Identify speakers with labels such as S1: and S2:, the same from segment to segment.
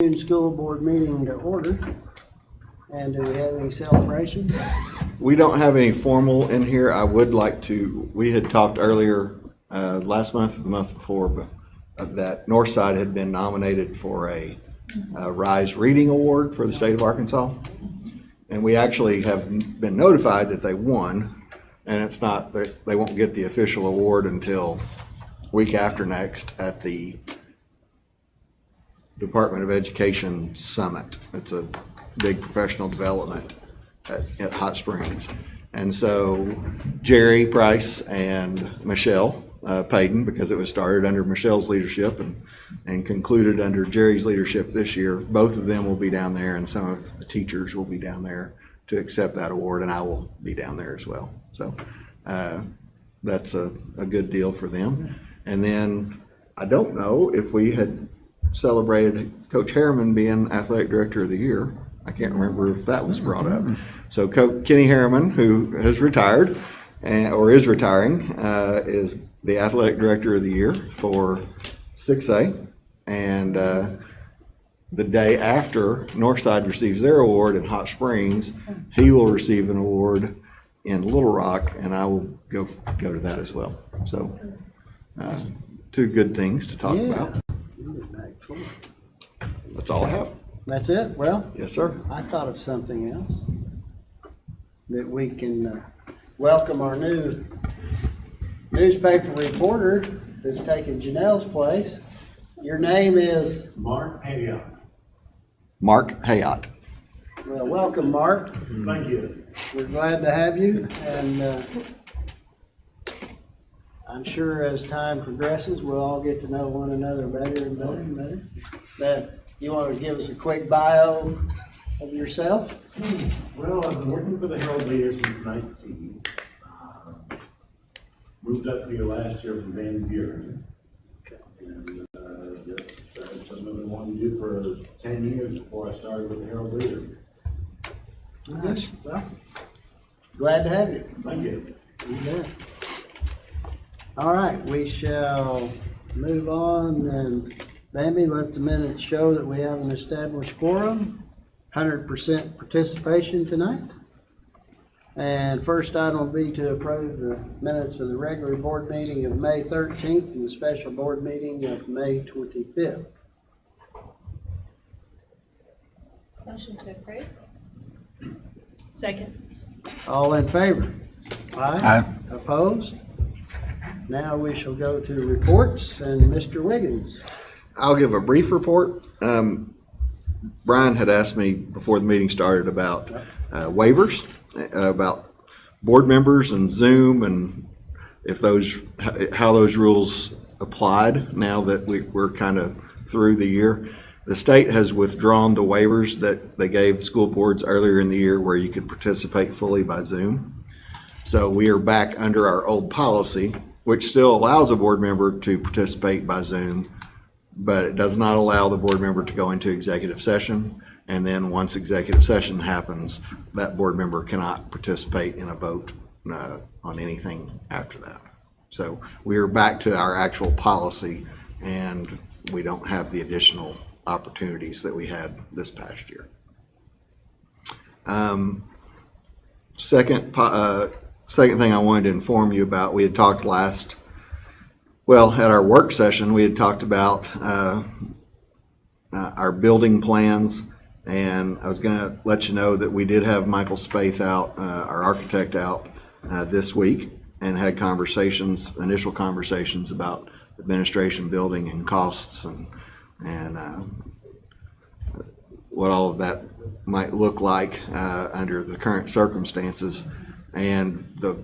S1: School board meeting to order. And do we have any celebrations?
S2: We don't have any formal in here. I would like to, we had talked earlier last month or the month before, but that Northside had been nominated for a Rise Reading Award for the state of Arkansas. And we actually have been notified that they won, and it's not, they won't get the official award until week after next at the Department of Education Summit. It's a big professional development at Hot Springs. And so Jerry Price and Michelle Payton, because it was started under Michelle's leadership and concluded under Jerry's leadership this year, both of them will be down there, and some of the teachers will be down there to accept that award, and I will be down there as well. So that's a good deal for them. And then I don't know if we had celebrated Coach Harriman being Athletic Director of the Year. I can't remember if that was brought up. So Coach Kenny Harriman, who has retired or is retiring, is the Athletic Director of the Year for 6A. And the day after Northside receives their award in Hot Springs, he will receive an award in Little Rock, and I will go to that as well. So two good things to talk about. That's all I have.
S1: That's it? Well,
S2: yes, sir.
S1: I thought of something else that we can welcome our new newspaper reporter that's taking Janelle's place. Your name is?
S3: Mark Hayott.
S2: Mark Hayott.
S1: Well, welcome, Mark.
S3: Thank you.
S1: We're glad to have you, and I'm sure as time progresses, we'll all get to know one another better and better and better. That you want to give us a quick bio of yourself?
S3: Well, I've been working for the Herald Leader since 19. Moved up here last year from Van Buren. And just something I've been wanting to do for 10 years before I started with the Herald Leader.
S1: Nice. Well, glad to have you.
S3: Thank you.
S1: You bet. All right, we shall move on, and Bambi, let the minutes show that we have an established quorum, 100% participation tonight. And first item will be to approve the minutes of the regular board meeting of May 13th and the special board meeting of May 25th.
S4: Motion to approve. Second.
S1: All in favor?
S5: Aye.
S1: Opposed? Now we shall go to reports, and Mr. Wiggins.
S2: I'll give a brief report. Brian had asked me before the meeting started about waivers, about board members and Zoom, and if how those rules applied now that we're kind of through the year. The state has withdrawn the waivers that they gave school boards earlier in the year where you could participate fully by Zoom. So we are back under our old policy, which still allows a board member to participate by Zoom, but it does not allow the board member to go into executive session. And then once executive session happens, that board member cannot participate in a vote on anything after that. So we are back to our actual policy, and we don't have the additional opportunities that we had this past year. Second thing I wanted to inform you about, we had talked at our work session, we had talked about our building plans, and I was going to let you know that we did have Michael Spaeth out, our architect, out this week, and had initial conversations about administration, building, and costs, and what all of that might look like under the current circumstances. And the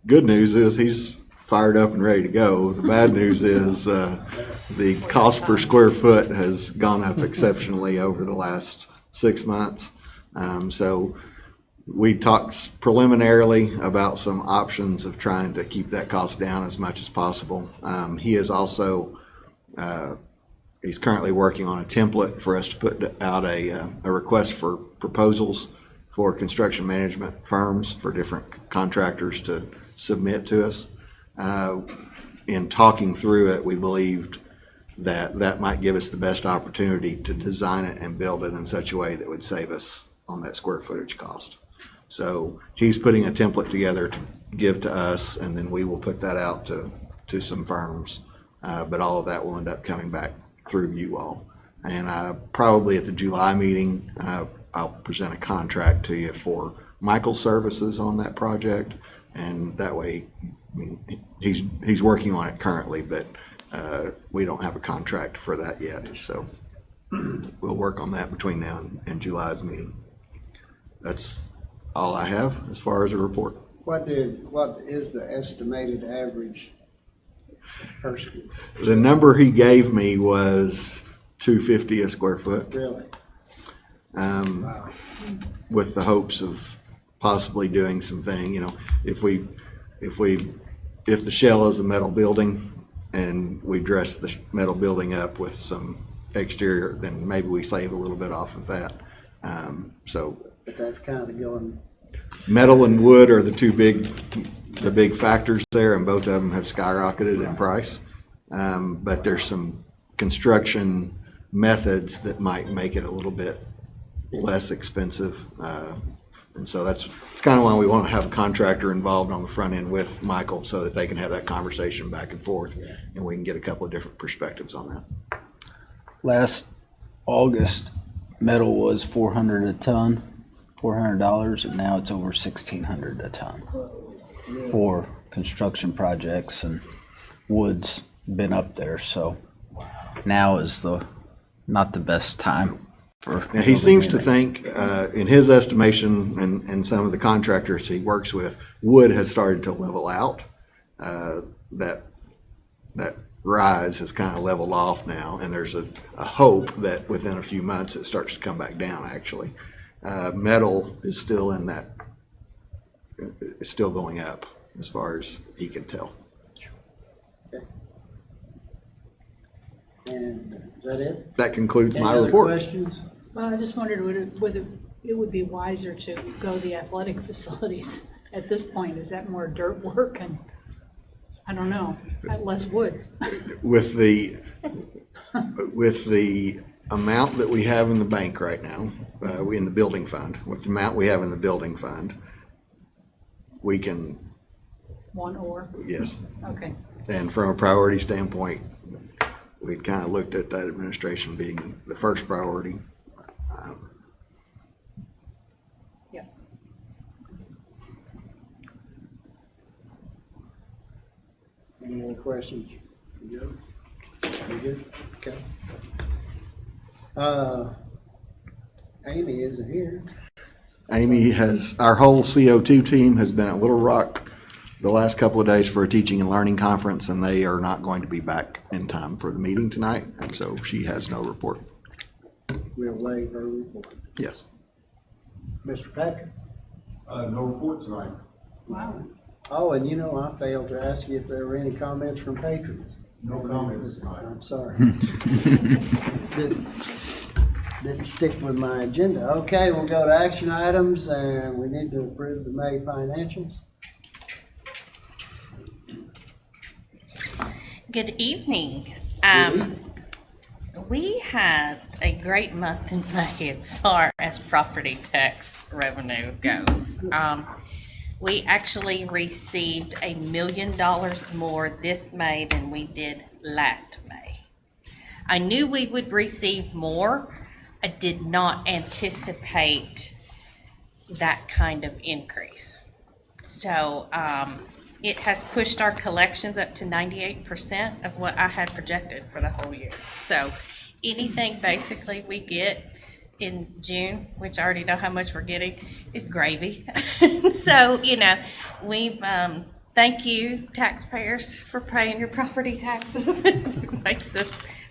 S2: good news is he's fired up and ready to go. The bad news is the cost per square foot has gone up exceptionally over the last 6 months. So we talked preliminarily about some options of trying to keep that cost down as much as possible. He is also he's currently working on a template for us to put out a request for proposals for construction management firms, for different contractors to submit to us. In talking through it, we believed that might give us the best opportunity to design it and build it in such a way that would save us on that square footage cost. So he's putting a template together to give to us, and then we will put that out to some firms. But all of that will end up coming back through you all. And probably at the July meeting, I'll present a contract to you for Michael's services on that project. And that way, I mean, he's working on it currently, but we don't have a contract for that yet. So we'll work on that between now and July's meeting. That's all I have as far as a report.
S1: What is the estimated average per square?
S2: The number he gave me was $250 a square foot.
S1: Really?
S2: Wow. With the hopes of possibly doing something, if the shell is a metal building and we dress the metal building up with some exterior, then maybe we save a little bit off of that.
S1: But that's kind of the going.
S2: Metal and wood are the big factors there, and both of them have skyrocketed in price. But there's some construction methods that might make it a little bit less expensive. And so it's kind of why we want to have a contractor involved on the front end with Michael, so that they can have that conversation back and forth, and we can get a couple of different perspectives on that.
S5: Last August, metal was $400 a ton, $400, and now it's over $1,600 a ton for construction projects, and wood's been up there. So now is not the best time.
S2: Now, he seems to think, in his estimation and some of the contractors he works with, wood has started to level out. That rise has kind of leveled off now, and there's a hope that within a few months it starts to come back down, actually. Metal is still it's still going up as far as he can tell.
S1: Okay. And is that it?
S2: That concludes my
S1: Any other
S2: report.
S1: questions?
S4: Well, I just wondered whether it would be wiser to go the athletic facilities at this point. Is that more dirt work and, I don't know, less wood?
S2: With the amount that we have in the bank right now, in the building fund, with the amount we have in the building fund, we can,
S4: One or?
S2: yes.
S4: Okay.
S2: And from a priority standpoint, we kind of looked at that administration being the first priority.
S4: Yeah.
S1: Any other questions? You good? You good? Okay. Amy isn't here.
S2: Amy our whole CO2 team has been at Little Rock the last couple of days for a teaching and learning conference, and they are not going to be back in time for the meeting tonight, and so she has no report.
S1: We'll waive her report.
S2: Yes.
S1: Mr. Patrick?
S3: No report tonight.
S4: Wow.
S1: Oh, and I failed to ask you if there were any comments from patrons.
S3: No comments tonight.
S1: I'm sorry. Didn't stick with my agenda. Okay, we'll go to action items, and we need to approve the May financials.
S6: Good evening. We had a great month in May as far as property tax revenue goes. We actually received $1 million more this May than we did last May. I knew we would receive more. I did not anticipate that kind of increase. So it has pushed our collections up to 98% of what I had projected for the whole year. So anything basically we get in June, which I already know how much we're getting, is gravy. So, we've, thank you taxpayers for paying your property taxes. It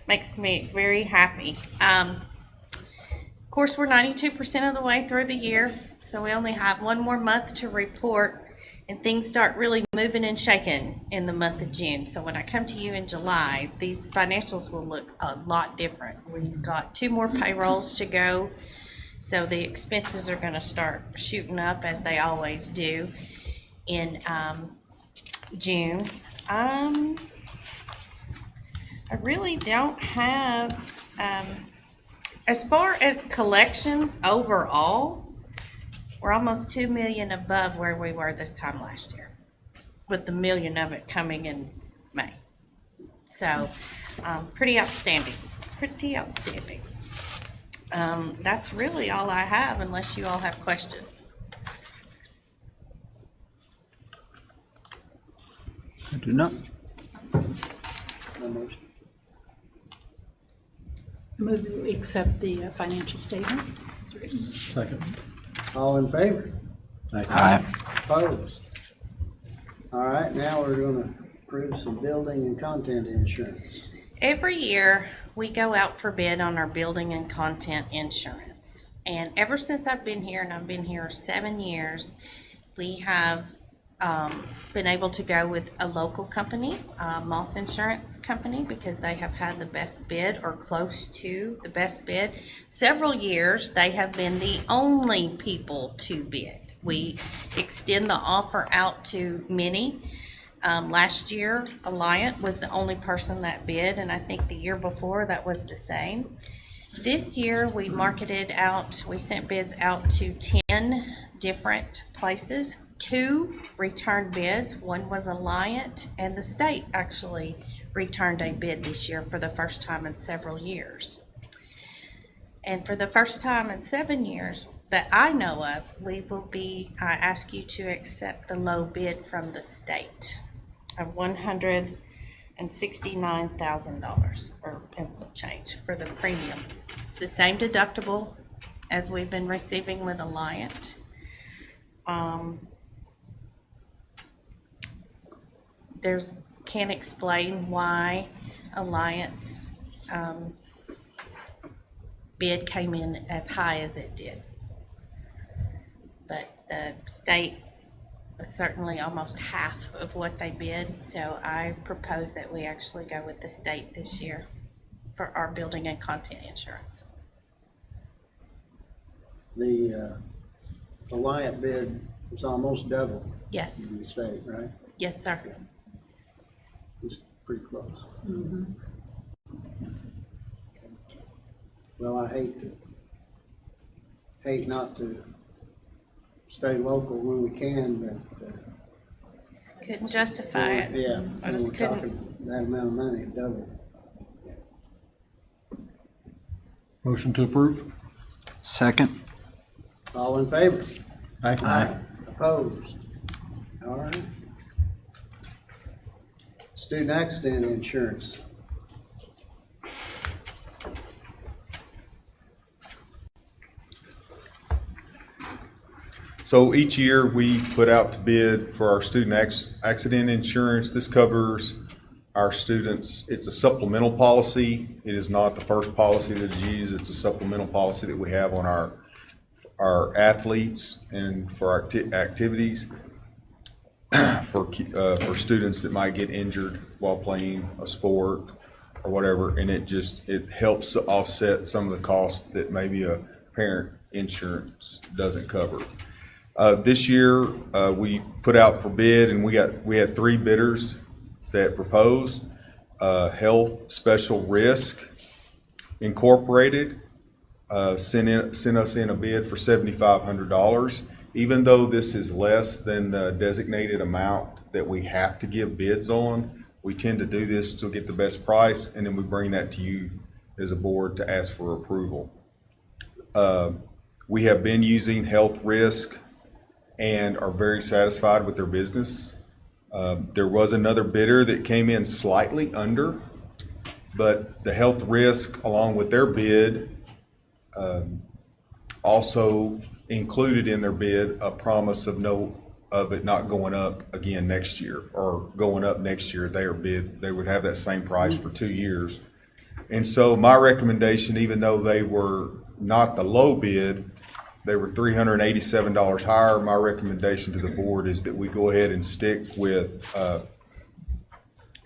S6: makes me very happy. Of course, we're 92% of the way through the year, so we only have one more month to report, and things start really moving and shaking in the month of June. So when I come to you in July, these financials will look a lot different. We've got 2 more payrolls to go, so the expenses are going to start shooting up as they always do in June. I really don't have, as far as collections overall, we're almost 2 million above where we were this time last year, with the million of it coming in May. So, pretty outstanding, pretty outstanding. That's really all I have unless you all have questions.
S5: I do not.
S1: No motion.
S4: Move to accept the financial statement.
S7: Second.
S1: All in favor?
S5: Aye.
S1: Opposed? All right, now we're gonna approve some building and content insurance.
S6: Every year, we go out for bid on our building and content insurance. And ever since I've been here, and I've been here 7 years, we have been able to go with a local company, Moss Insurance Company, because they have had the best bid or close to the best bid. Several years, they have been the only people to bid. We extend the offer out to many. Last year, Alliant was the only person that bid, and I think the year before that was the same. This year, we marketed out, we sent bids out to 10 different places. 2 returned bids. One was Alliant, and the state actually returned a bid this year for the first time in several years. And for the first time in 7 years that I know of, I ask you to accept the low bid from the state of $169,000 or and some change for the premium. It's the same deductible as we've been receiving with Alliant. Can't explain why Alliance bid came in as high as it did. But the state was certainly almost half of what they bid, so I propose that we actually go with the state this year for our building and content insurance.
S1: The Alliant bid was almost double
S6: Yes,
S1: in the state, right?
S6: yes, sir.
S1: It's pretty close. Well, I hate not to stay local when we can, but
S6: Couldn't justify it.
S1: yeah,
S6: I
S1: when
S6: just
S1: we're
S6: couldn't.
S1: talking that amount of money, double.
S7: Motion to approve?
S5: Second.
S1: All in favor?
S7: Aye.
S1: Opposed? All right. Student accident insurance.
S8: So each year, we put out to bid for our student accident insurance. This covers our students. It's a supplemental policy. It is not the first policy that is used. It's a supplemental policy that we have on our athletes and for our activities for students that might get injured while playing a sport or whatever. And it helps offset some of the costs that maybe a parent insurance doesn't cover. This year, we put out for bid, and we had 3 bidders that proposed. Health Special Risk Incorporated sent us in a bid for $7,500. Even though this is less than the designated amount that we have to give bids on, we tend to do this to get the best price, and then we bring that to you as a board to ask for approval. We have been using Health Risk and are very satisfied with their business. There was another bidder that came in slightly under, but the Health Risk, along with their bid, also included in their bid a promise of it not going up again next year or going up next year. They would have that same price for 2 years. And so my recommendation, even though they were not the low bid, they were $387 higher. My recommendation to the board is that we go ahead and stick with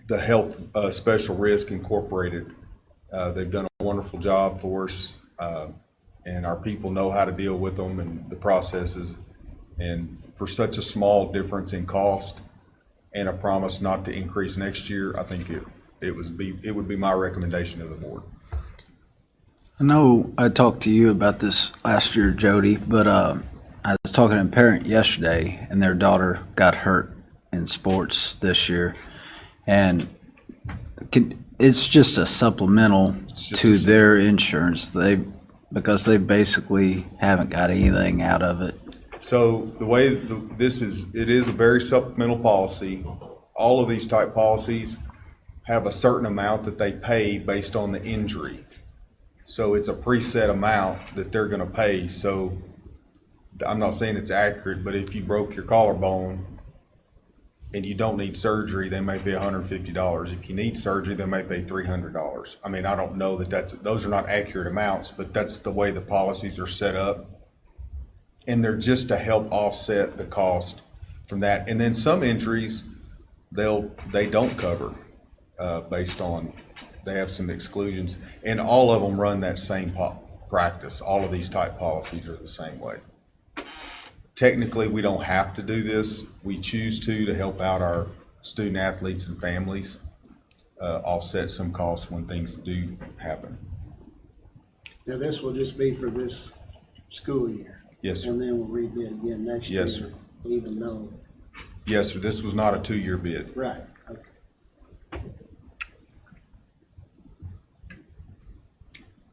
S8: the Health Special Risk Incorporated. They've done a wonderful job for us, and our people know how to deal with them and the processes. And for such a small difference in cost and a promise not to increase next year, I think it would be my recommendation to the board.
S5: I know I talked to you about this last year, Jody, but I was talking to a parent yesterday, and their daughter got hurt in sports this year, and it's just a supplemental to their insurance. Because they basically haven't got anything out of it.
S8: So the way it is a very supplemental policy. All of these type policies have a certain amount that they pay based on the injury. So it's a preset amount that they're gonna pay. So I'm not saying it's accurate, but if you broke your collarbone and you don't need surgery, they may pay $150. If you need surgery, they may pay $300. I mean, I don't know those are not accurate amounts, but that's the way the policies are set up. And they're just to help offset the cost from that. And then some injuries, they don't cover based on, they have some exclusions, and all of them run that same practice. All of these type policies are the same way. Technically, we don't have to do this. We choose to help out our student athletes and families, offset some costs when things do happen.
S1: Now, this will just be for this school year.
S8: Yes, sir.
S1: And then we'll rebid again next year.
S8: Yes, sir.
S1: Even though.
S8: Yes, sir. This was not a 2-year bid.
S1: Right, okay.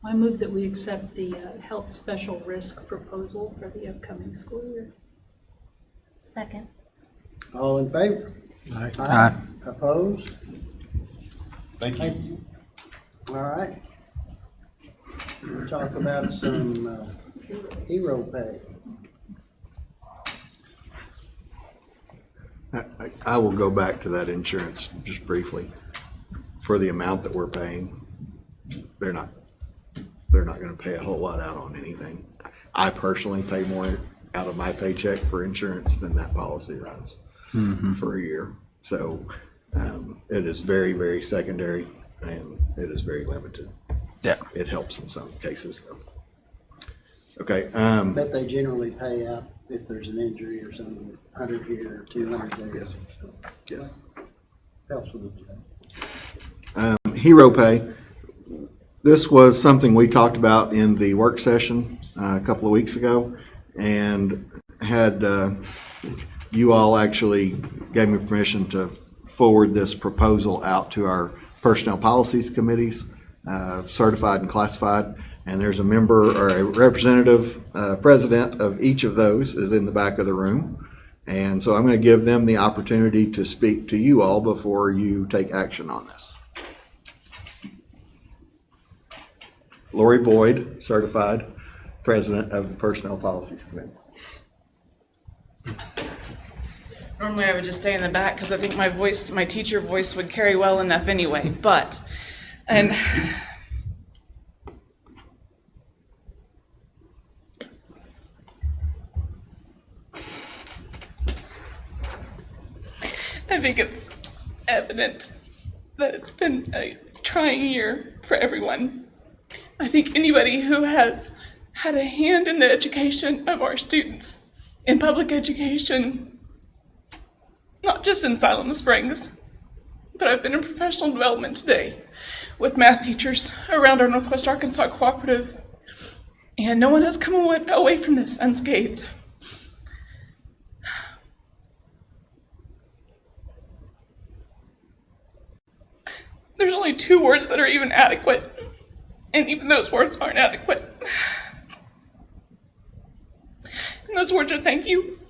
S4: I move that we accept the health special risk proposal for the upcoming school year.
S6: Second.
S1: All in favor?
S7: Aye.
S5: Aye.
S1: Opposed?
S8: Thank
S1: Thank
S8: you.
S1: you. All right. We'll talk about some hero pay.
S2: I will go back to that insurance just briefly. For the amount that we're paying, they're not going to pay a whole lot out on anything. I personally pay more out of my paycheck for insurance than that policy runs for a year. So it is very, very secondary, and it is very limited.
S5: Yeah.
S2: It helps in some cases, though. Okay.
S1: Bet they generally pay out if there's an injury or something, 100 here or 200 there.
S2: Yes.
S1: So,
S2: Yes.
S1: helps with it.
S2: Hero pay. This was something we talked about in the work session a couple of weeks ago, and had you all actually gave me permission to forward this proposal out to our personnel policies committees, certified and classified. And there's a member or a representative, president of each of those is in the back of the room. And so I'm going to give them the opportunity to speak to you all before you take action on this. Lori Boyd, certified, president of the Personnel Policies Committee.
S9: Normally I would just stay in the back because I think my teacher voice would carry well enough anyway, and I think it's evident that it's been a trying year for everyone. I think anybody who has had a hand in the education of our students in public education, not just in Siloam Springs, but I've been in professional development today with math teachers around our Northwest Arkansas Cooperative, and no one has come away from this unscathed. There's only 2 words that are even adequate, and even those words aren't adequate. And those words are thank you.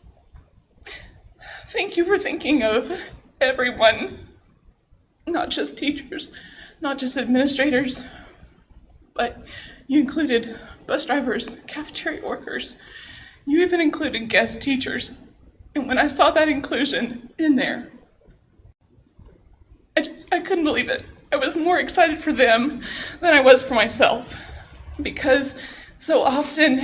S9: Thank you for thinking of everyone, not just teachers, not just administrators, but you included bus drivers, cafeteria workers. You even included guest teachers. And when I saw that inclusion in there, I couldn't believe it. I was more excited for them than I was for myself, because so often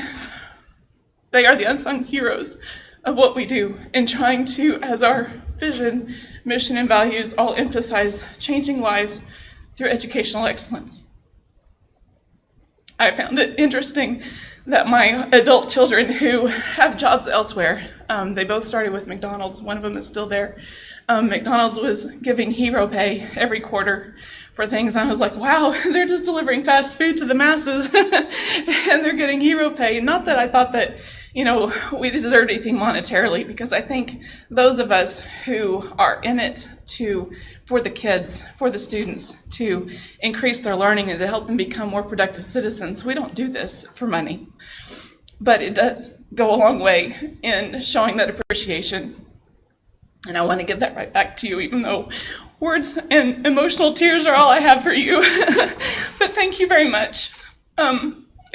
S9: they are the unsung heroes of what we do in trying to, as our vision, mission, and values all emphasize, changing lives through educational excellence. I found it interesting that my adult children who have jobs elsewhere, they both started with McDonald's. One of them is still there. McDonald's was giving hero pay every quarter for things. I was like, wow, they're just delivering fast food to the masses and they're getting hero pay. Not that I thought that, we deserved anything monetarily, because I think those of us who are in it for the kids, for the students, to increase their learning and to help them become more productive citizens, we don't do this for money. But it does go a long way in showing that appreciation. And I want to give that right back to you, even though words and emotional tears are all I have for you. But thank you very much.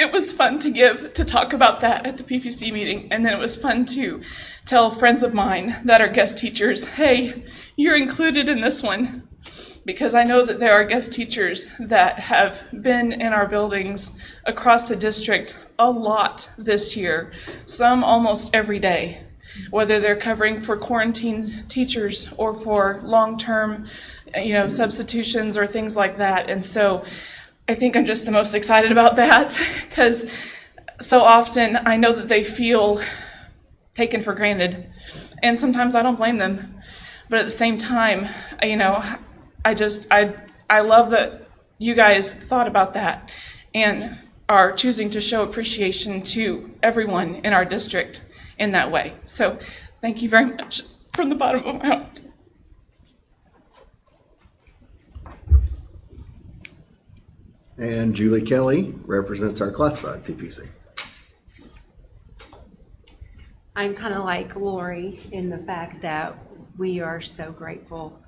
S9: It was fun to talk about that at the PPC meeting. And then it was fun to tell friends of mine that are guest teachers, hey, you're included in this one. Because I know that there are guest teachers that have been in our buildings across the district a lot this year, some almost every day, whether they're covering for quarantine teachers or for long-term, substitutions or things like that. And so I think I'm just the most excited about that, because so often I know that they feel taken for granted, and sometimes I don't blame them. But at the same time, I love that you guys thought about that and are choosing to show appreciation to everyone in our district in that way. So thank you very much from the bottom of my heart.
S2: And Julie Kelly represents our classified PPC.
S10: I'm kind of like Lori in the fact that we are so grateful.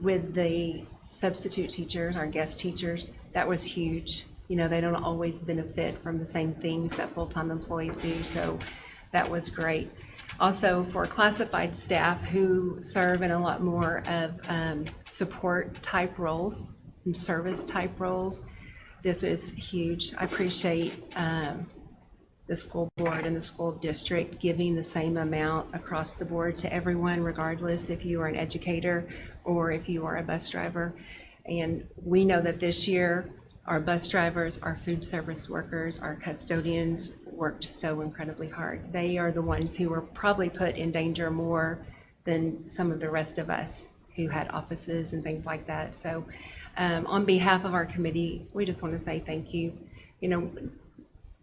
S10: With the substitute teachers, our guest teachers, that was huge. They don't always benefit from the same things that full-time employees do, so that was great. Also, for classified staff who serve in a lot more of support type roles and service type roles, this is huge. I appreciate the school board and the school district giving the same amount across the board to everyone, regardless if you are an educator or if you are a bus driver. And we know that this year, our bus drivers, our food service workers, our custodians worked so incredibly hard. They are the ones who were probably put in danger more than some of the rest of us who had offices and things like that. So on behalf of our committee, we just want to say thank you.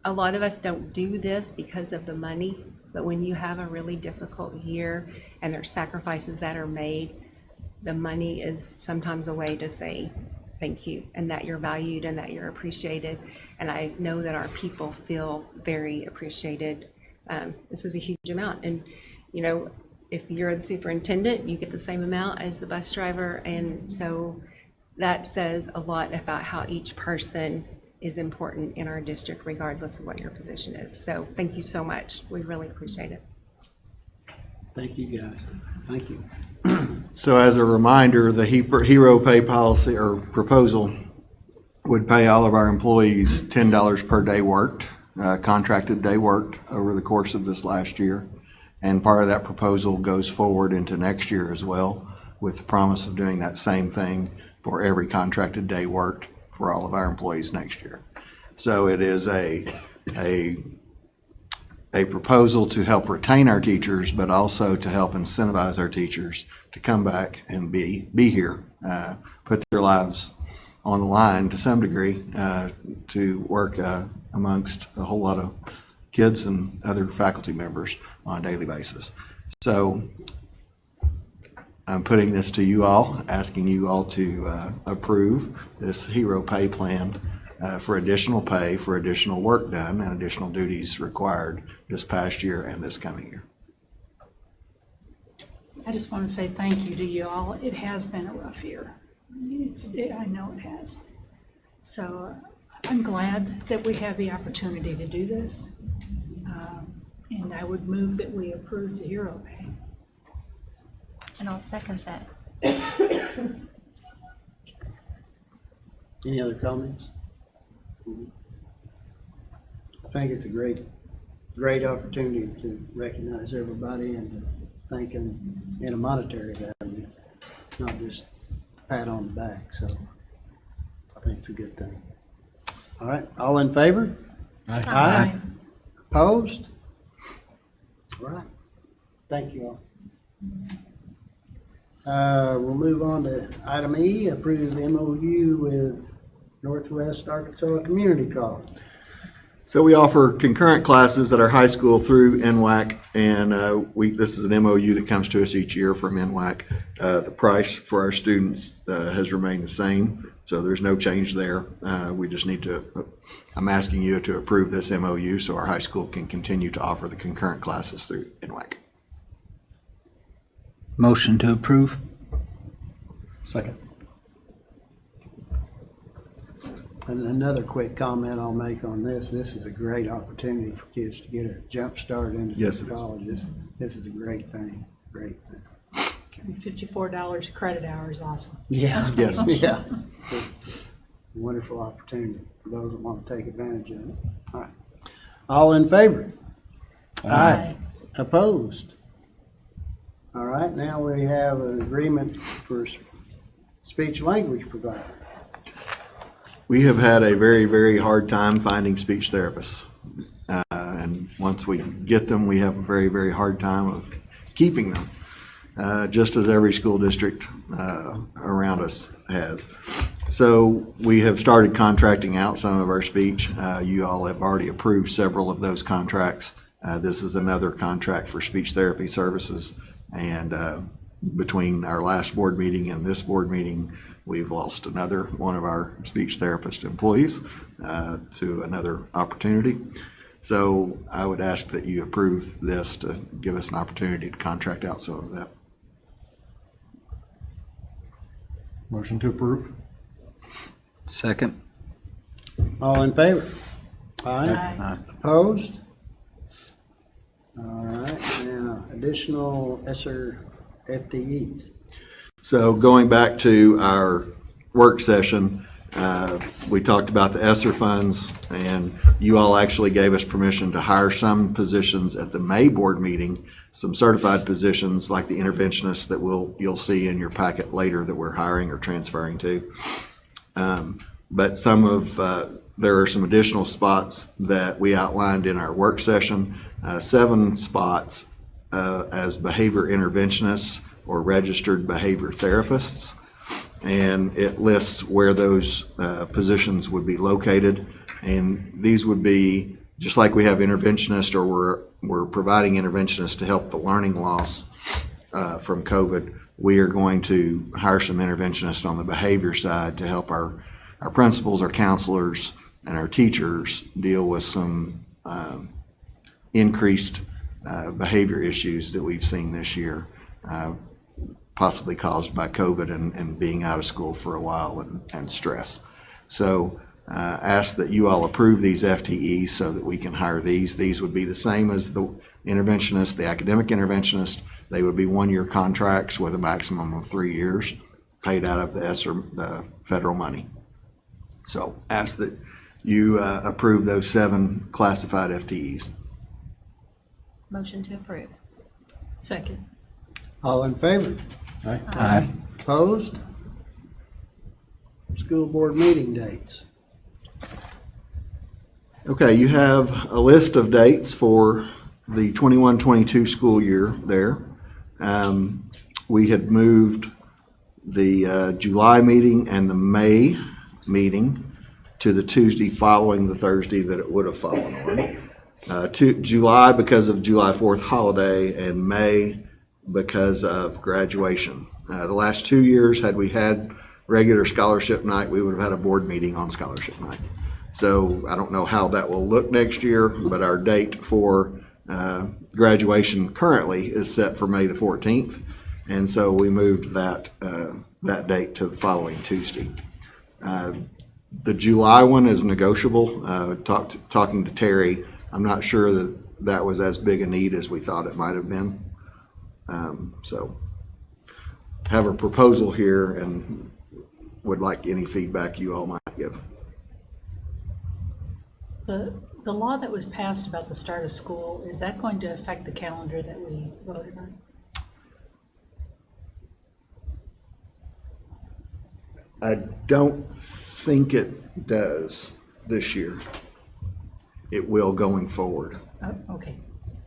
S10: A lot of us don't do this because of the money, but when you have a really difficult year and there's sacrifices that are made, the money is sometimes a way to say thank you and that you're valued and that you're appreciated. And I know that our people feel very appreciated. This is a huge amount. And, if you're the superintendent, you get the same amount as the bus driver. And so that says a lot about how each person is important in our district, regardless of what your position is. So thank you so much. We really appreciate it.
S1: Thank you, guys. Thank you.
S2: So as a reminder, the hero pay policy or proposal would pay all of our employees $10 per day worked, contracted day worked over the course of this last year. And part of that proposal goes forward into next year as well, with the promise of doing that same thing for every contracted day worked for all of our employees next year. So it is a proposal to help retain our teachers, but also to help incentivize our teachers to come back and be here, put their lives on the line to some degree, to work amongst a whole lot of kids and other faculty members on a daily basis. So I'm putting this to you all, asking you all to approve this hero pay plan for additional pay, for additional work done and additional duties required this past year and this coming year.
S4: I just want to say thank you to you all. It has been a rough year. I know it has. So I'm glad that we have the opportunity to do this. And I would move that we approve the hero pay.
S11: And I'll second that.
S1: Any other comments? I think it's a great opportunity to recognize everybody and to thank them in a monetary value, not just pat on the back. So I think it's a good thing. All right, all in favor? Aye. Opposed? All right. Thank you all. We'll move on to item E, approve MOU with Northwest Arkansas Community College.
S2: So we offer concurrent classes at our high school through NWAC, and this is an MOU that comes to us each year from NWAC. The price for our students has remained the same, so there's no change there. We just need to, I'm asking you to approve this MOU so our high school can continue to offer the concurrent classes through NWAC.
S5: Motion to approve.
S7: Second.
S1: And another quick comment I'll make on this is a great opportunity for kids to get a jump start into
S2: Yes, it is.
S1: college. This is a great thing, great thing.
S4: $54 credit hour is awesome.
S1: Yeah.
S2: Yes.
S1: Yeah. It's a wonderful opportunity for those that want to take advantage of it. All right. All in favor? Aye. Opposed? All right, now we have an agreement for speech language provider.
S2: We have had a very, very hard time finding speech therapists. And once we get them, we have a very, very hard time of keeping them, just as every school district around us has. So we have started contracting out some of our speech. You all have already approved several of those contracts. This is another contract for speech therapy services. And between our last board meeting and this board meeting, we've lost another one of our speech therapist employees to another opportunity. So I would ask that you approve this to give us an opportunity to contract out some of that.
S7: Motion to approve.
S5: Second.
S1: All in favor?
S4: Aye.
S1: Opposed? All right, now additional ESSER FTEs.
S2: So going back to our work session, we talked about the ESSER funds, and you all actually gave us permission to hire some positions at the May board meeting, some certified positions like the interventionist that you'll see in your packet later that we're hiring or transferring to. But there are some additional spots that we outlined in our work session, 7 spots as behavior interventionists or registered behavior therapists. And it lists where those positions would be located. And these would be, just like we have interventionists, or we're providing interventionists to help the learning loss from COVID, we are going to hire some interventionists on the behavior side to help our principals, our counselors, and our teachers deal with some increased behavior issues that we've seen this year, possibly caused by COVID and being out of school for a while and stress. So ask that you all approve these FTEs so that we can hire these. These would be the same as the interventionist, the academic interventionist. They would be 1-year contracts with a maximum of 3 years, paid out of the ESSER, the federal money. So ask that you approve those 7 classified FTEs.
S11: Motion to approve.
S4: Second.
S1: All in favor?
S7: Aye.
S5: Aye.
S1: Opposed? School board meeting dates.
S2: Okay, you have a list of dates for the 21-22 school year there. We had moved the July meeting and the May meeting to the Tuesday following the Thursday that it would have fallen on. To July because of July 4th holiday, and May because of graduation. The last 2 years, had we had regular scholarship night, we would have had a board meeting on scholarship night. So I don't know how that will look next year, but our date for graduation currently is set for May the 14th. And so we moved that date to the following Tuesday. The July one is negotiable. Talking to Terry, I'm not sure that was as big a need as we thought it might have been. So have a proposal here and would like any feedback you all might give.
S4: The law that was passed about the start of school, is that going to affect the calendar that we voted on?
S2: I don't think it does this year. It will going forward.
S4: Oh, okay.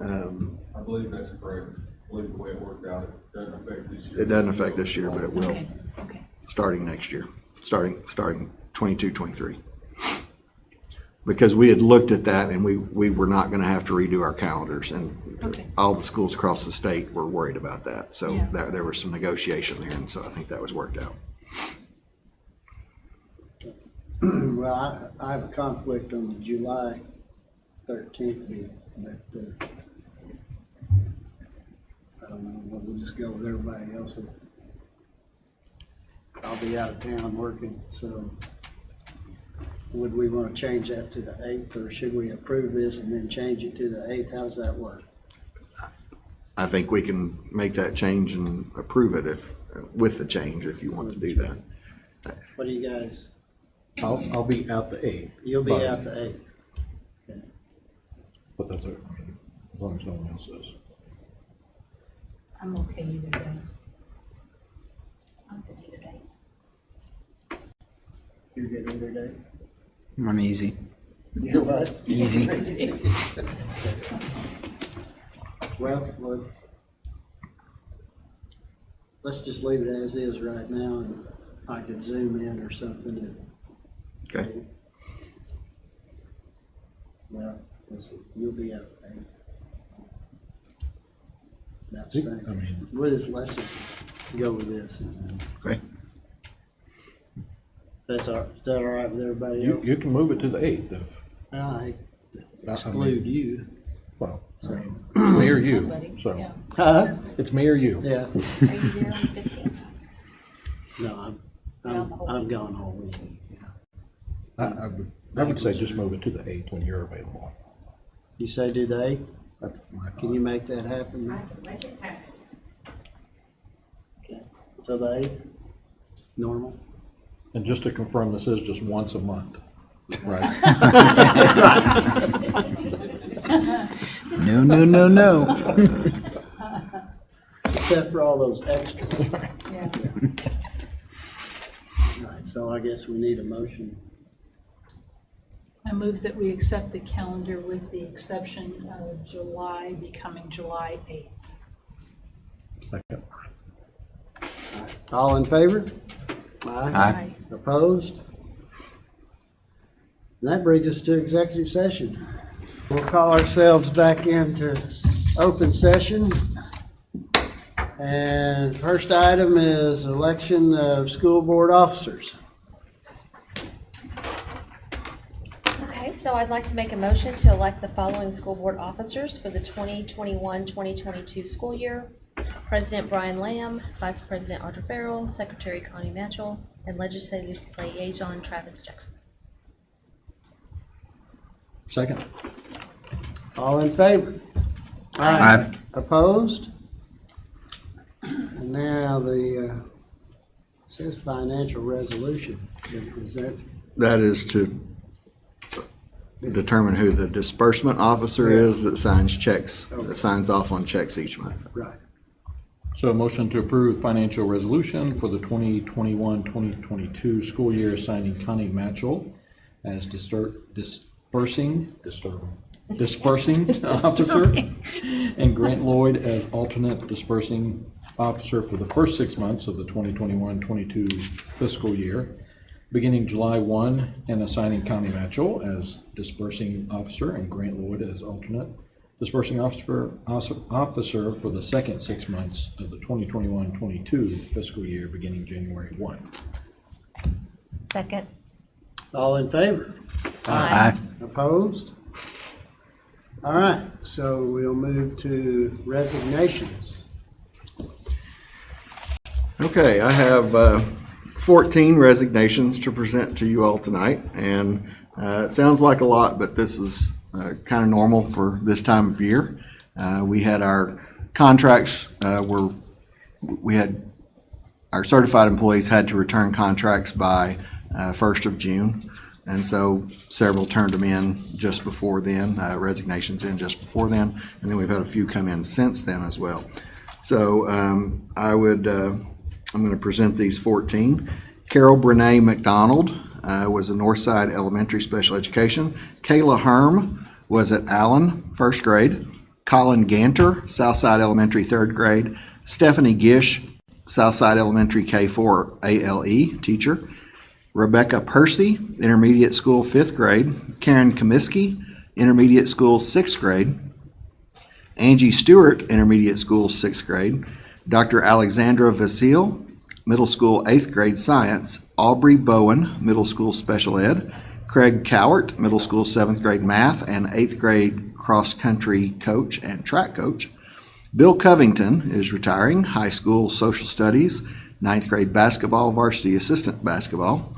S8: I believe that's correct. believe the way it worked out, it doesn't affect this year.
S2: It doesn't affect this year, but it will,
S4: Okay, okay.
S2: starting next year, starting 22, 23. Because we had looked at that and we were not gonna have to redo our calendars, and
S4: Okay.
S2: all the schools across the state were worried about that. So
S4: Yeah.
S2: there was some negotiation there, and so I think that was worked out.
S1: Well, I have a conflict on the July 13th meeting, but I don't know, we'll just go with everybody else. I'll be out of town working, so would we want to change that to the 8th, or should we approve this and then change it to the 8th? How does that work?
S2: I think we can make that change and approve it with the change, if you want to do that.
S1: What do you guys,
S7: I'll be out the 8th.
S1: you'll be out the 8th. Okay.
S7: But that's it. As long as no one else is.
S4: I'm okay either day. I'm good either day.
S1: You get either day?
S5: I'm easy.
S1: You what?
S5: Easy.
S1: Well, let's just leave it as is right now, and I could zoom in or something.
S2: Okay.
S1: Well, let's see, you'll be out there. That's the
S7: I
S1: same.
S7: mean,
S1: Let's just go with this.
S2: Okay.
S1: Is that all right with everybody
S7: you,
S1: else?
S7: you can move it to the 8th if,
S1: I
S7: I
S1: exclude
S7: mean,
S1: you.
S7: well,
S1: So.
S7: it's me or you,
S4: Somebody,
S7: so.
S4: yeah.
S1: Huh?
S7: It's me or you.
S1: Yeah,
S4: Are you there on the 15th?
S1: no, I'm gone all week. Yeah.
S7: I would say just move it to the 8th when you're available.
S1: You say do the 8th?
S7: That's my
S1: Can you
S7: thought.
S1: make that happen? I can make it happen. Okay, so the 8th, normal?
S7: And just to confirm, this is just once a month, right?
S5: No.
S1: Except for all those extras.
S4: Yeah.
S1: All right, so I guess we need a motion.
S4: I move that we accept the calendar with the exception of July becoming July 8th.
S7: Second.
S1: All in favor?
S5: Aye.
S1: Opposed? And that brings us to executive session. We'll call ourselves back into open session. And first item is election of school board officers.
S11: Okay, so I'd like to make a motion to elect the following school board officers for the 2021-2022 school year. President Brian Lamb, Vice President Audra Farrell, Secretary Connie Matchell, and Legislative Liaison Travis Jackson.
S7: Second.
S1: All in favor?
S5: Aye.
S1: Opposed? And now the, says financial resolution. Is that,
S2: That is to determine who the disbursement officer is that signs checks, that signs off on checks each month.
S1: right?
S7: So a motion to approve financial resolution for the 2021-2022 school year, assigning Connie Matchell as dispersing officer and Grant Lloyd as alternate dispersing officer for the first 6 months of the 2021-22 fiscal year, beginning July 1, and assigning Connie Matchell as dispersing officer and Grant Lloyd as alternate dispersing officer for the second 6 months of the 2021-22 fiscal year, beginning January 1.
S11: Second.
S1: All in favor?
S5: Aye.
S1: Opposed? All right, so we'll move to resignations.
S2: Okay, I have 14 resignations to present to you all tonight, and it sounds like a lot, but this is kind of normal for this time of year. We had our contracts we had our certified employees had to return contracts by 1st of June, and so several turned them in just before then, resignations in just before then, and then we've had a few come in since then as well. So I'm going to present these 14. Carol Brene McDonald was at Northside Elementary Special Education. Kayla Herm was at Allen, first grade. Colin Ganter, Southside Elementary, 3rd grade. Stephanie Gish, Southside Elementary K4 ALE teacher. Rebecca Percy, Intermediate School, 5th grade. Karen Comiskey, Intermediate School, 6th grade. Angie Stewart, Intermediate School, 6th grade. Dr. Alexandra Vasile, Middle School, 8th grade Science. Aubrey Bowen, Middle School Special Ed. Craig Cowart, Middle School, 7th grade Math and 8th grade Cross Country coach and track coach. Bill Covington is retiring, High School Social Studies, 9th grade Basketball, Varsity Assistant Basketball.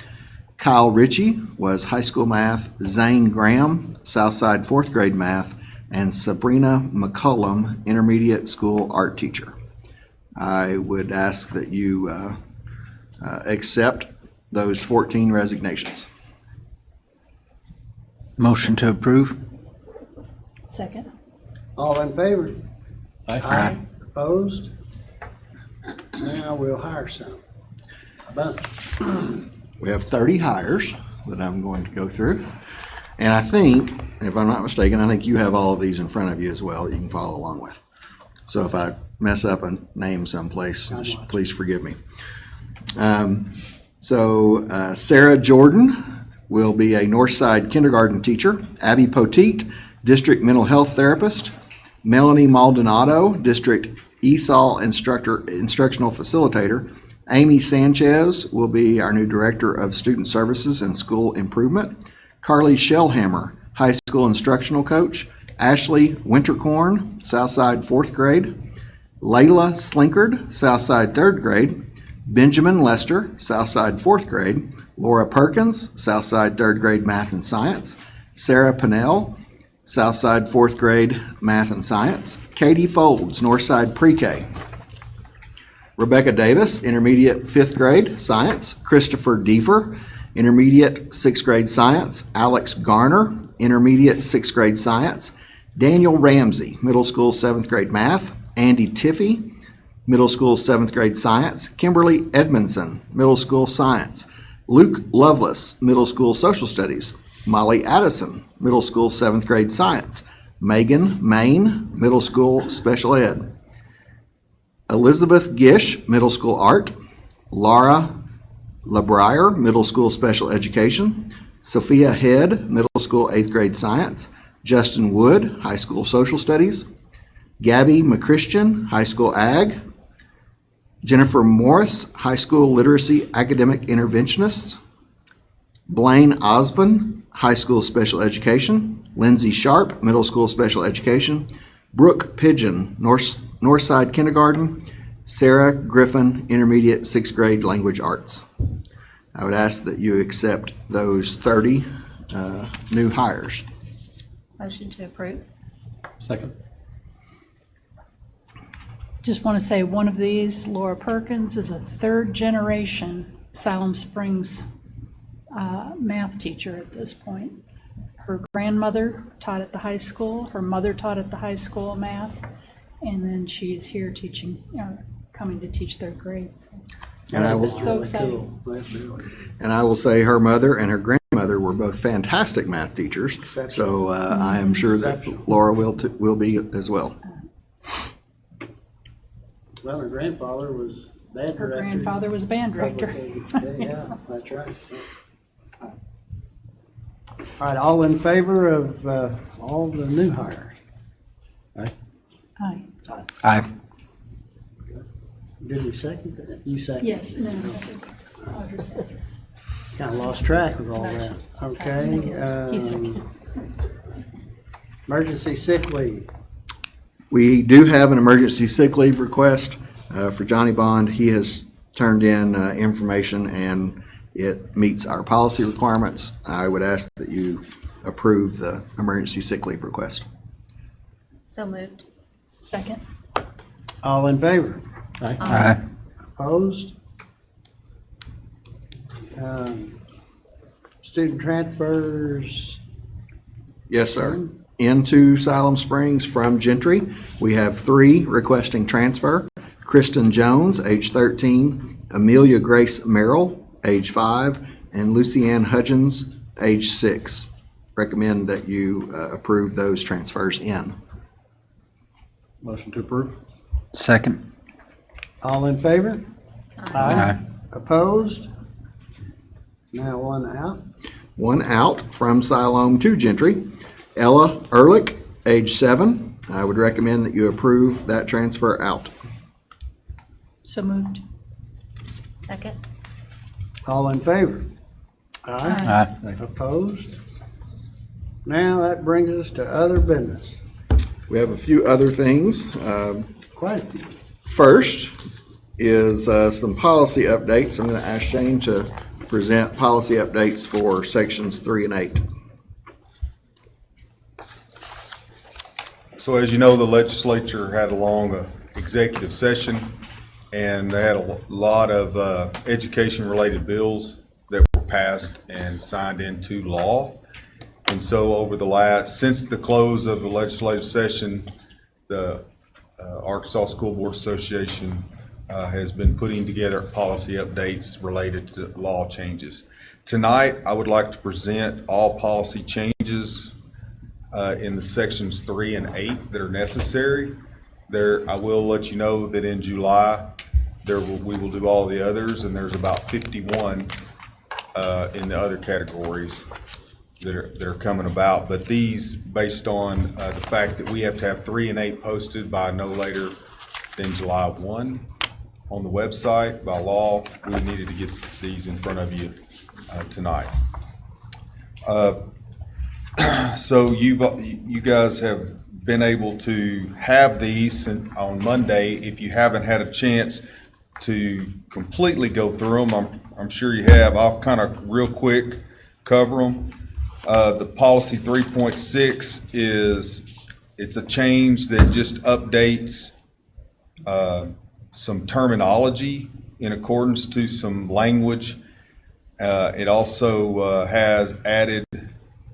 S2: Kyle Ritchie was High School Math. Zane Graham, Southside 4th grade Math. And Sabrina McCullum, Intermediate School Art teacher. I would ask that you accept those 14 resignations.
S5: Motion to approve.
S4: Second.
S1: All in favor?
S7: Aye.
S1: Opposed? Now we'll hire some. A bunch.
S2: We have 30 hires that I'm going to go through. And I think, if I'm not mistaken, I think you have all of these in front of you as well that you can follow along with. So if I mess up a name someplace, just please forgive me. Sarah Jordan will be a Northside kindergarten teacher. Abby Poteet, district mental health therapist. Melanie Maldonado, district ESOL instructional facilitator. Amy Sanchez will be our new director of student services and school improvement. Carly Shellhammer, high school instructional coach. Ashley Wintercorn, Southside 4th grade. Layla Slinkard, Southside 3rd grade. Benjamin Lester, Southside 4th grade. Laura Perkins, Southside 3rd grade Math and Science. Sarah Pinnell, Southside 4th grade Math and Science. Katie Folds, Northside Pre-K. Rebecca Davis, Intermediate 5th grade Science. Christopher Deaver, Intermediate 6th grade Science. Alex Garner, Intermediate 6th grade Science. Daniel Ramsey, Middle School 7th grade Math. Andy Tiffey, Middle School 7th grade Science. Kimberly Edmondson, Middle School Science. Luke Lovelace, Middle School Social Studies. Molly Addison, Middle School 7th grade Science. Megan Main, Middle School Special Ed. Elizabeth Gish, Middle School Art. Laura LeBrier, Middle School Special Education. Sophia Head, Middle School 8th grade Science. Justin Wood, High School Social Studies. Gabby McChristian, High School Ag. Jennifer Morris, High School Literacy Academic Interventionist. Blaine Osborne, High School Special Education. Lindsay Sharp, Middle School Special Education. Brooke Pigeon, Northside Kindergarten. Sarah Griffin, Intermediate 6th grade Language Arts. I would ask that you accept those 30 new hires.
S11: Motion to approve.
S7: Second.
S4: Just want to say one of these, Laura Perkins, is a 3rd generation Siloam Springs math teacher at this point. Her grandmother taught at the high school, her mother taught at the high school math, and then she is here teaching, coming to teach 3rd grade. So
S2: And I will,
S4: That's so exciting.
S1: Cool. That's really cool.
S2: and I will say her mother and her grandmother were both fantastic math teachers. So I am sure that Laura will be as well.
S1: Well, her grandfather was band
S4: Her
S1: director.
S4: grandfather was a band director.
S1: Yeah, that's right. All right, all in favor of all the new hires?
S4: Aye.
S5: Aye.
S1: Did we second that? You seconded?
S4: Yes, no, Audrey said.
S1: Kind of lost track with all that. Okay.
S4: He seconded.
S1: Emergency sick leave.
S2: We do have an emergency sick leave request for Johnny Bond. He has turned in information and it meets our policy requirements. I would ask that you approve the emergency sick leave request.
S11: So moved.
S4: Second.
S1: All in favor?
S7: Aye.
S5: Aye.
S1: Opposed? Student transfers.
S2: Yes, sir. Into Siloam Springs from Gentry, we have 3 requesting transfer. Kristen Jones, age 13, Amelia Grace Merrill, age 5, and Lucianne Hudgens, age 6. Recommend that you approve those transfers in.
S7: Motion to approve?
S5: Second.
S1: All in favor?
S5: Aye.
S1: Opposed? Now one out.
S2: One out from Siloam to Gentry. Ella Ehrlich, age 7. I would recommend that you approve that transfer out.
S4: So moved.
S11: Second.
S1: All in favor? Aye.
S5: Aye.
S1: Opposed? Now that brings us to other business.
S2: We have a few other things.
S1: Quite a few.
S2: First is some policy updates. I'm going to ask Shane to present policy updates for sections 3 and 8.
S8: So as you know, the legislature had a long executive session, and they had a lot of education-related bills that were passed and signed into law. And so since the close of the legislative session, the Arkansas School Board Association has been putting together policy updates related to law changes. Tonight, I would like to present all policy changes in the sections 3 and 8 that are necessary. I will let you know that in July, we will do all the others, and there's about 51 in the other categories that are coming about. But these, based on the fact that we have to have 3 and 8 posted by no later than July 1 on the website by law, we needed to get these in front of you tonight. So you guys have been able to have these on Monday. If you haven't had a chance to completely go through them, I'm sure you have. I'll kind of real quick cover them. The policy 3.6 it's a change that just updates some terminology in accordance to some language. It also has added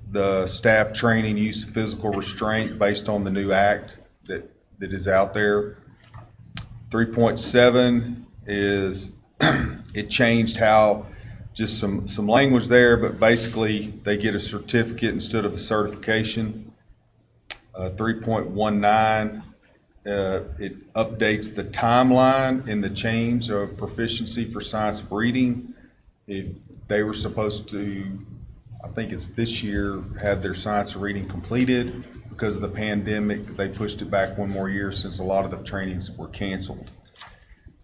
S8: the staff training use of physical restraint based on the new act that is out there. 3.7 is it changed how just some language there, but basically they get a certificate instead of a certification. 3.19 it updates the timeline in the change of proficiency for science of reading. They were supposed to, I think it's this year, have their science of reading completed. Because of the pandemic, they pushed it back one more year since a lot of the trainings were canceled.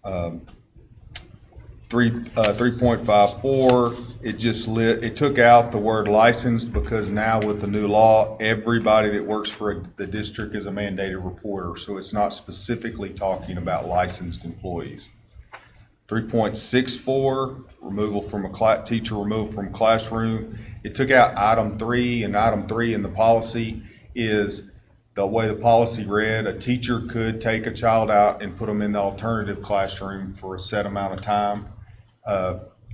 S8: 3.54, it took out the word licensed, because now with the new law, everybody that works for the district is a mandated reporter. So it's not specifically talking about licensed employees. 3.64, teacher removed from classroom. It took out item 3, and item 3 in the policy is the way the policy read: a teacher could take a child out and put them in the alternative classroom for a set amount of time.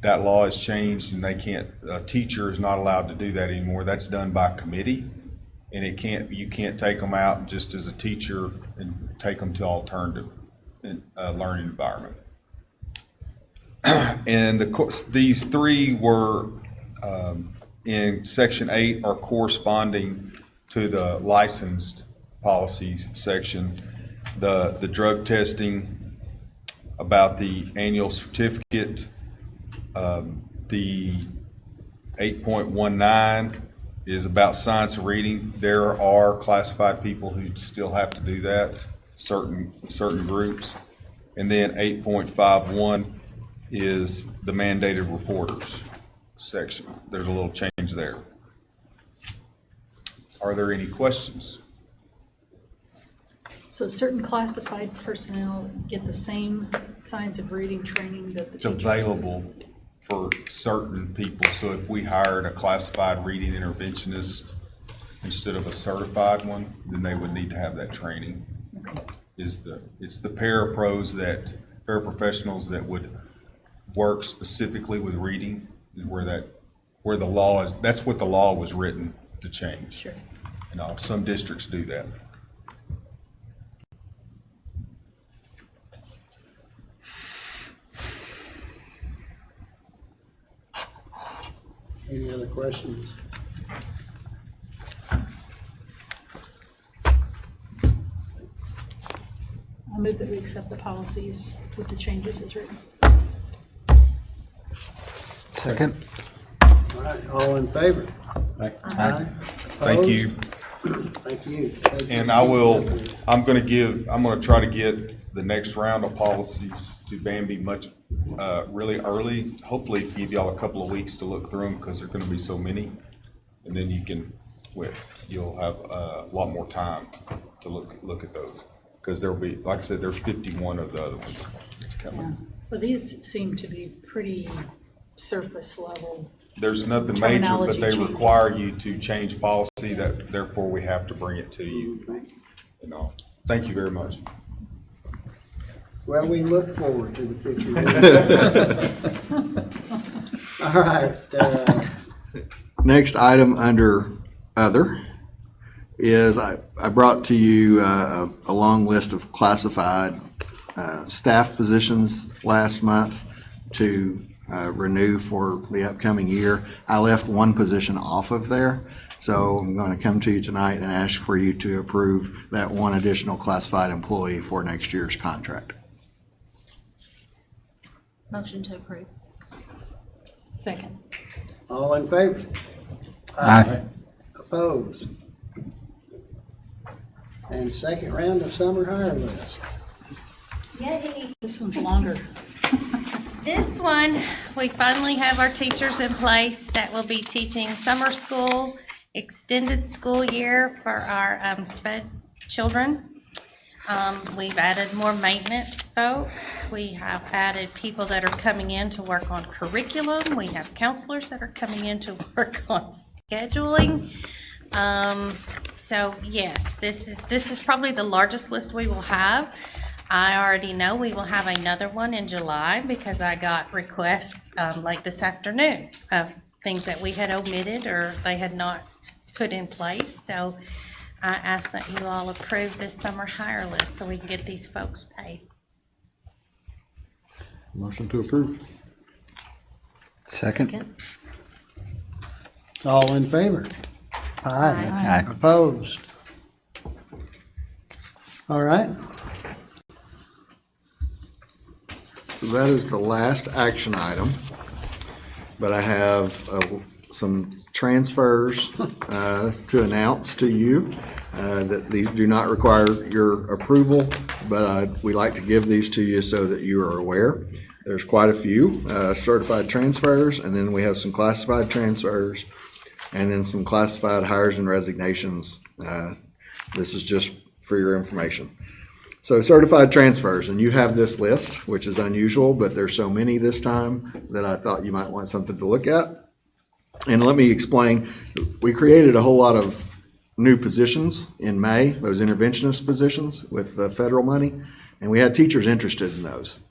S8: That law has changed, and a teacher is not allowed to do that anymore. That's done by committee, and you can't take them out just as a teacher and take them to alternative learning environment. And these 3 were in section 8 are corresponding to the licensed policies section. The drug testing, about the annual certificate, the 8.19 is about science of reading. There are classified people who still have to do that, certain groups. And then 8.51 is the mandated reporters section. There's a little change there. Are there any questions?
S4: So certain classified personnel get the same science of reading training that the
S8: It's
S4: teacher.
S8: available for certain people. So if we hired a classified reading interventionist instead of a certified one, then they would need to have that training.
S4: Okay.
S8: It's the paraprofessionals that would work specifically with reading, where the law is. That's what the law was written to change.
S4: Sure.
S8: Some districts do that.
S1: Any other questions?
S4: move that we accept the policies with the changes as written.
S5: Second.
S1: All right, all in favor?
S7: Aye.
S1: Aye.
S8: Thank you.
S1: Thank you. Thank you.
S8: And I'm gonna try to get the next round of policies to Bambi really early. Hopefully give y'all a couple of weeks to look through them, because there's gonna be so many. And then you'll have a lot more time to look at those. Because there'll be, like I said, there's 51 of the other ones that's coming.
S4: Well, these seem to be pretty surface level.
S8: There's nothing major, but
S4: Terminology
S8: they
S4: changes.
S8: require you to change policy, that therefore we have to bring it to you. You know, thank you very much.
S1: Well, we look forward to the future. All right,
S2: Next item under other is I brought to you a long list of classified staff positions last month to renew for the upcoming year. I left one position off of there, so I'm going to come to you tonight and ask for you to approve that one additional classified employee for next year's contract.
S11: Motion to approve.
S4: Second.
S1: all in favor?
S5: Aye.
S1: Opposed? And second round of summer hire list.
S6: Yay.
S4: This one's longer.
S6: This one, we finally have our teachers in place that will be teaching summer school, extended school year for our sped children. We've added more maintenance folks. We have added people that are coming in to work on curriculum. We have counselors that are coming in to work on scheduling. So yes, this is probably the largest list we will have. I already know we will have another one in July, because I got requests like this afternoon of things that we had omitted or they had not put in place. So I ask that you all approve this summer hire list so we can get these folks paid.
S7: Motion to approve.
S5: Second.
S1: All in favor? Aye.
S5: Aye.
S1: Opposed? All right,
S2: So that is the last action item, but I have some transfers to announce to you. That these do not require your approval, but we like to give these to you so that you are aware. There's quite a few certified transfers, and then we have some classified transfers, and then some classified hires and resignations. This is just for your information. So certified transfers, and you have this list, which is unusual, but there's so many this time that I thought you might want something to look at. And let me explain. We created a whole lot of new positions in May, those interventionist positions with the federal money, and we had teachers interested in those.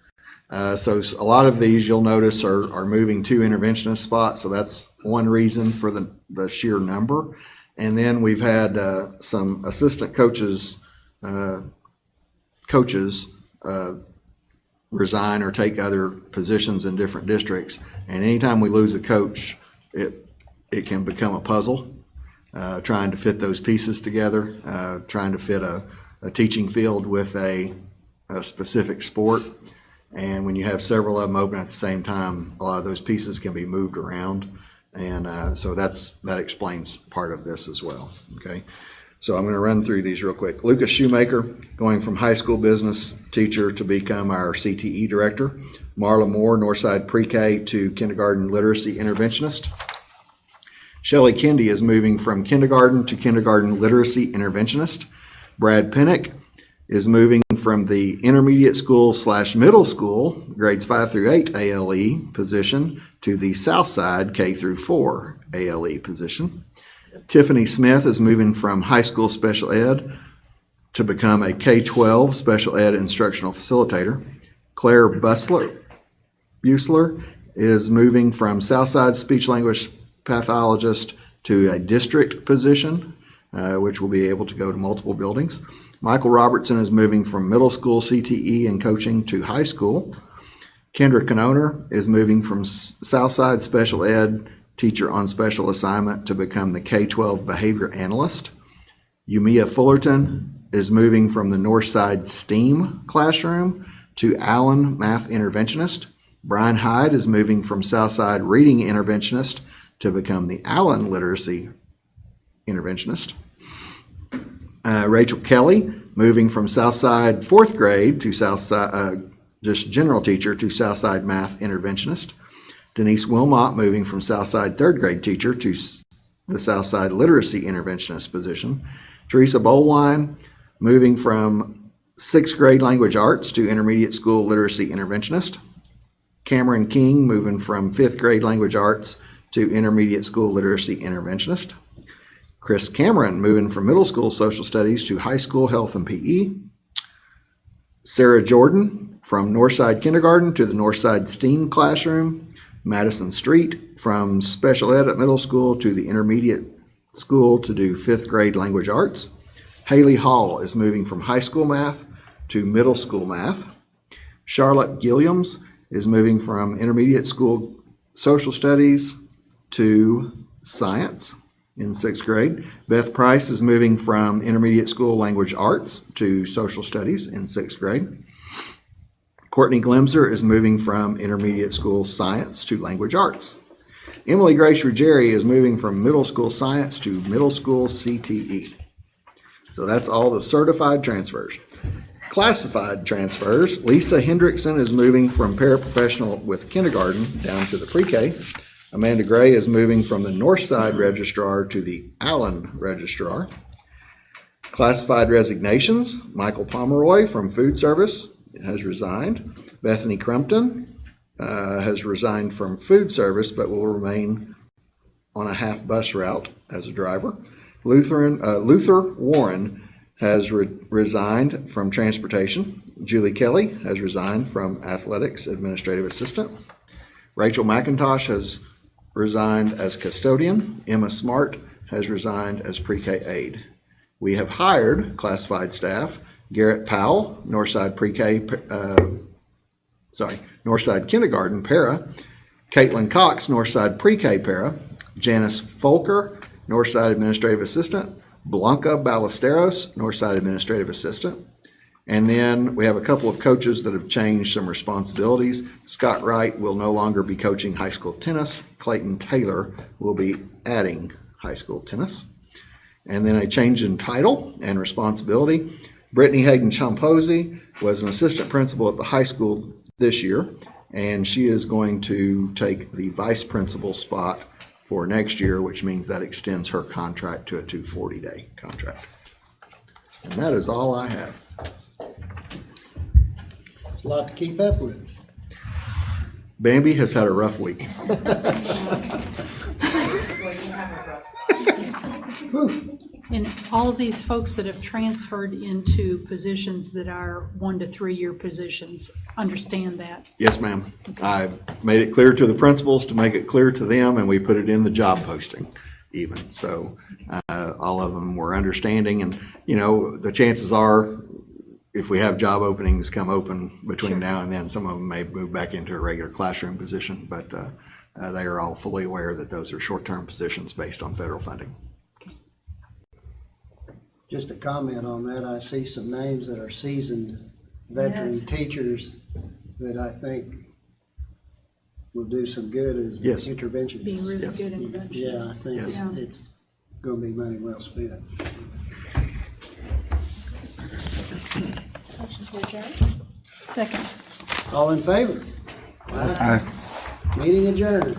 S2: So a lot of these you'll notice are moving to interventionist spots, so that's one reason for the sheer number. And then we've had some assistant coaches resign or take other positions in different districts. And anytime we lose a coach, it can become a puzzle, trying to fit those pieces together, trying to fit a teaching field with a specific sport. And when you have several of them open at the same time, a lot of those pieces can be moved around. And so that explains part of this as well, okay? So I'm going to run through these real quick. Lucas Shoemaker, going from high school business teacher to become our CTE director. Marla Moore, Northside Pre-K to kindergarten literacy interventionist. Shelley Kendi is moving from kindergarten to kindergarten literacy interventionist. Brad Pinnock is moving from the intermediate school / middle school, grades 5 through 8 ALE position to the Southside K through 4 ALE position. Tiffany Smith is moving from high school special ed to become a K-12 special ed instructional facilitator. Claire Busler is moving from Southside speech language pathologist to a district position, which will be able to go to multiple buildings. Michael Robertson is moving from middle school CTE and coaching to high school. Kendra Canoner is moving from Southside special ed teacher on special assignment to become the K-12 behavior analyst. Umia Fullerton is moving from the Northside STEAM classroom to Allen Math Interventionist. Brian Hyde is moving from Southside Reading Interventionist to become the Allen Literacy Interventionist. Rachel Kelly moving from Southside 4th grade to Southside, just general teacher, to Southside Math Interventionist. Denise Wilmot moving from Southside 3rd grade teacher to the Southside Literacy Interventionist position. Teresa Bolwine moving from 6th grade language arts to intermediate school literacy interventionist. Cameron King moving from 5th grade language arts to intermediate school literacy interventionist. Chris Cameron moving from middle school social studies to high school health and PE. Sarah Jordan from Northside Kindergarten to the Northside STEAM classroom. Madison Street from special ed at middle school to the intermediate school to do 5th grade language arts. Haley Hall is moving from high school math to middle school math. Charlotte Gilliams is moving from intermediate school social studies to science in 6th grade. Beth Price is moving from intermediate school language arts to social studies in 6th grade. Courtney Glemser is moving from intermediate school science to language arts. Emily Grace Ruggieri is moving from middle school science to middle school CTE. So that's all the certified transfers. Classified transfers, Lisa Hendrickson is moving from paraprofessional with kindergarten down to the pre-K. Amanda Gray is moving from the Northside Registrar to the Allen Registrar. Classified resignations, Michael Pomeroy from food service has resigned. Bethany Crumpton has resigned from food service but will remain on a half bus route as a driver. Luther Warren has resigned from transportation. Julie Kelly has resigned from athletics administrative assistant. Rachel McIntosh has resigned as custodian. Emma Smart has resigned as pre-K aide. We have hired classified staff. Garrett Powell, Northside Northside Kindergarten para. Caitlin Cox, Northside Pre-K para. Janice Folker, Northside Administrative Assistant. Blanca Ballesteros, Northside Administrative Assistant. And then we have a couple of coaches that have changed some responsibilities. Scott Wright will no longer be coaching high school tennis. Clayton Taylor will be adding high school tennis. And then a change in title and responsibility. Brittany Hayden Champosi was an assistant principal at the high school this year, and she is going to take the vice principal spot for next year, which means that extends her contract to a 240-day contract. And that is all I have.
S1: It's a lot to keep up with.
S2: Bambi has had a rough week.
S4: And all of these folks that have transferred into positions that are 1 to 3 year positions, understand that.
S2: Yes, ma'am. I made it clear to the principals to make it clear to them, and we put it in the job posting even. So all of them were understanding, and the chances are if we have job openings come open between now and then, some of them may move back into a regular classroom position, but they are all fully aware that those are short-term positions based on federal funding.
S1: Just a comment on that, I see some names that are seasoned veteran
S4: Yes.
S1: teachers that I think will do some good as
S2: Yes.
S1: the interventionists.
S4: Be really
S2: Yes.
S4: good interventionists.
S1: Yeah, I think
S2: Yes.
S1: it's going to be money well spent.
S11: Motion to adjourn?
S4: Second.
S1: All in favor?
S5: Aye.
S1: Meeting adjourned.